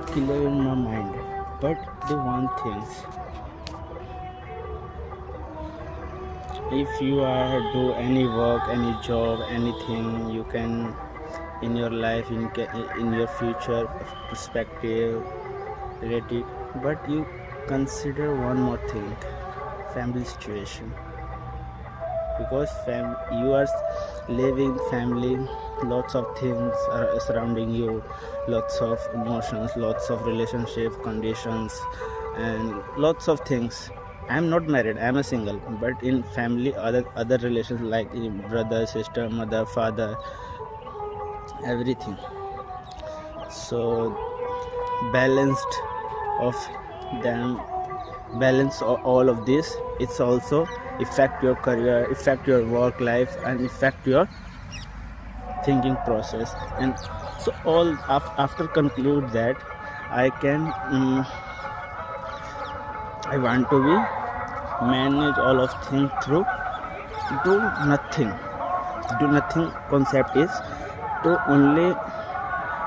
clear in my mind. But the one things, if you are do any work, any job, anything you can in your life, in your future perspective related, but you consider one more thing, family situation, because you are living family, lots of things are surrounding you, lots of emotions, lots of relationship conditions, and lots of things. I'm not married, I'm a single, but in family, other relations like brother, sister, mother, father, everything. So balanced of them, balance all of this, it's also affect your career, affect your work life, and affect your thinking process. And so all after conclude that I can I want to be manage all of things through do nothing. Concept is to only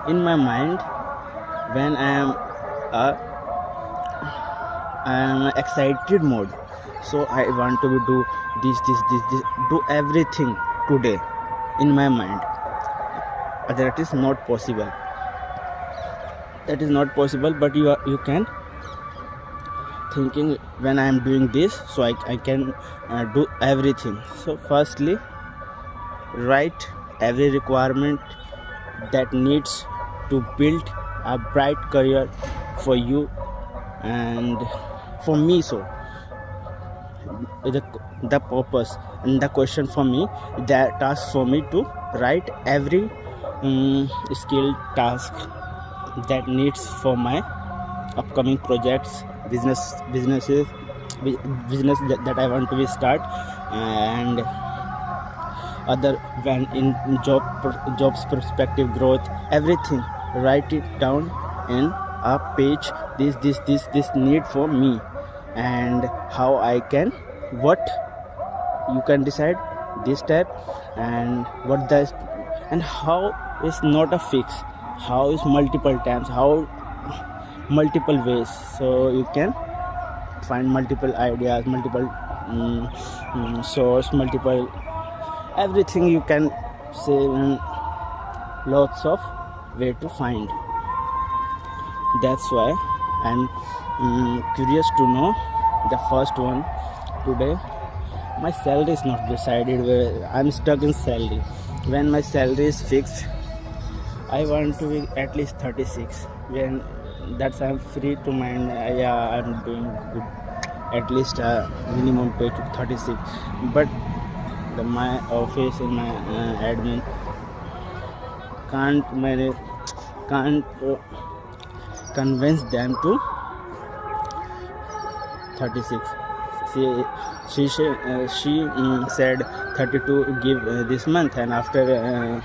in my mind when I am excited mode, so I want to do this, do everything today in my mind. That is not possible, but you can thinking when I am doing this, so I can do everything. So firstly, write every requirement that needs to build a bright career for you and for me. So the purpose and the question for me, that task for me to write every skill task that needs for my upcoming projects, business that I want to start, and other when in jobs perspective, growth, everything. Write it down in a page. This need for me, and how I can, what you can decide this type, and what does, and how is not a fix, how is multiple times, how multiple ways. So you can find multiple ideas, multiple source, multiple everything you can say, lots of way to find. That's why I'm curious to know the first one today. My salary is not decided, where I'm stuck in salary. When my salary is fixed, I want to be at least 36. When that's I'm free to mind, I'm doing good, at least minimum pay to 36. But my office and my admin can't convince them to 36. She said 32 give this month, and after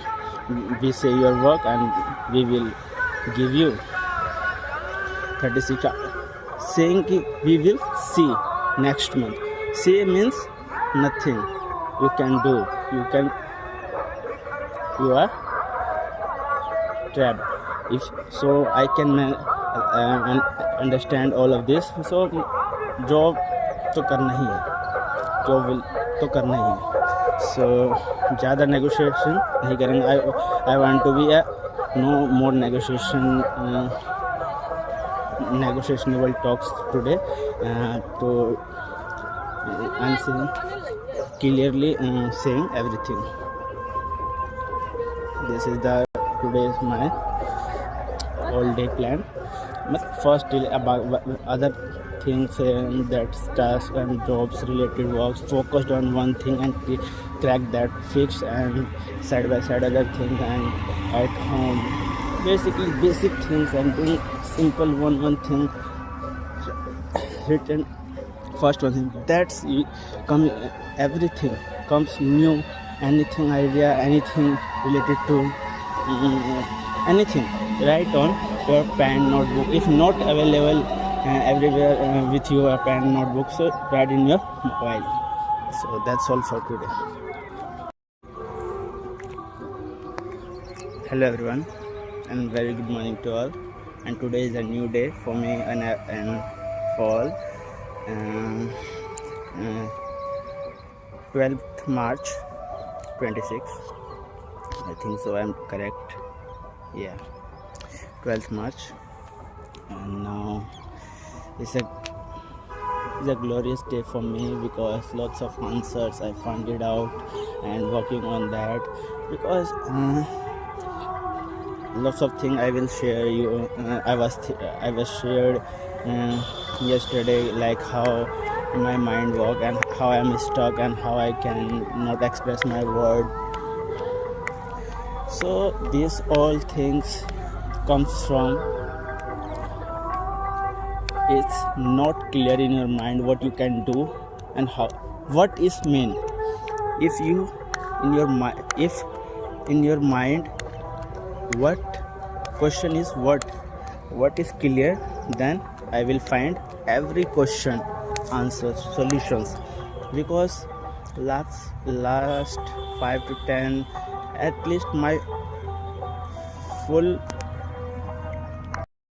we say your work and we will give you 36. Saying we will see next month. See means nothing you can do. You are trapped. If so, I can understand all of this. So job तो करना ही है, job तो करना ही है. सो ज़्यादा negotiation नहीं करेंगे. I want to be no more negotiable talks today. So I'm saying clearly, saying everything. This is the today's my all day plan. But first about other things, that tasks and jobs related works, focused on one thing and crack that, fix, and side by side other things, and at home basically basic things, and doing simple one thing written first one thing. That's come, everything comes new, anything idea, anything related to anything, write on your pen notebook. If not available everywhere with your pen notebook, so write in your mobile. So that's all for today. Hello everyone, and very good morning to all. and today is a new day for me and fall. um, uh, 12th March 26, I think so, I'm correct. Yeah, 12th March. And now it's a glorious day for me because lots of answers I found it out and working on that, because lots of things I will share you. I was shared yesterday, like how my mind work and how I'm stuck and how I can not express my word. So these all things comes from it's not clear in your mind what you can do and how, what is mean. If you in your mind, if in your mind what question is what is clear, then I will find every question answers, solutions. Because last 5 to 10, at least my full